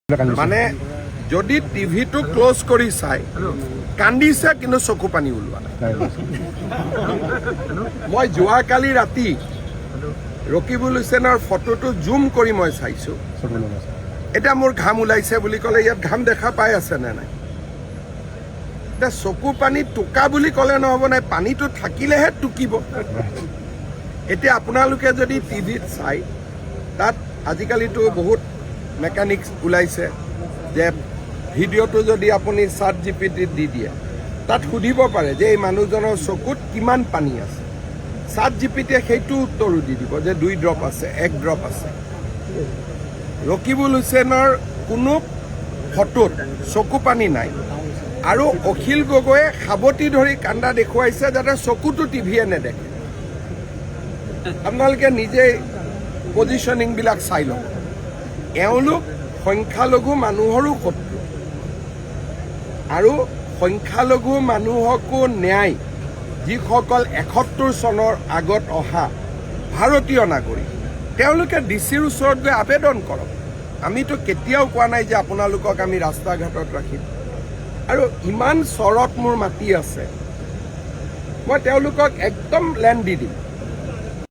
মানে যদি টিভিটো ক্লোজ কৰি চাই কান্দিছে কিন্তু চকু পানী ওলোৱা নাই। মই যোৱাকালি ৰাতি ৰকিবুল হুছেইনৰ ফটোটো জুম কৰি মই চাইছো। এতিয়া মোৰ ঘাম ওলাইছে বুলি ক'লে ইয়াত ঘাম দেখা পাই আছে নে নাই? এতিয়া চকু পানী টোকা বুলি ক'লে নহ'ব নাই, পানীটো থাকিলেহে টুকিব। এতিয়া আপোনালোকে যদি টিভিত চাই তাত আজিকালিতো বহুত মেকানিক্স ওলাইছে যে ভিডিঅ'টো যদি আপুনি ChatGPTত দি দিয়ে তাত সুধিব পাৰে যে এই মানুহজনৰ চকুত কিমান পানী আছে। ChatGPTয়ে সেইটো উত্তৰো দি দিব যে 2 ড্ৰপ আছে, 1 ড্ৰপ আছে। ৰকিবুল হুছেইনৰ কোনো ফটোত চকু পানী নাই আৰু অখিল গগৈয়ে সাৱটি ধৰি কান্দা দেখুৱাইছে যাতে চকুটো টিভিয়ে নেদেখে। আপোনালোকে নিজেই পজিশ্যনিংবিলাক চাই লওক। এওঁলোক সংখ্যালঘু মানুহৰো শত্ৰু আৰু সংখ্যালঘু মানুহকো ন্যায় যিসকল 71 চনৰ আগত অহা ভাৰতীয় নাগৰিক তেওঁলোকে ডিচিৰ ওচৰত গৈ আবেদন কৰক। আমিতো কেতিয়াও কোৱা নাই যে আপোনালোকক আমি ৰাস্তা ঘাটত ৰাখিম। আৰু ইমান চৰত মোৰ মাটি আছে, মই তেওঁলোকক একদম লেণ্ড দি দিম।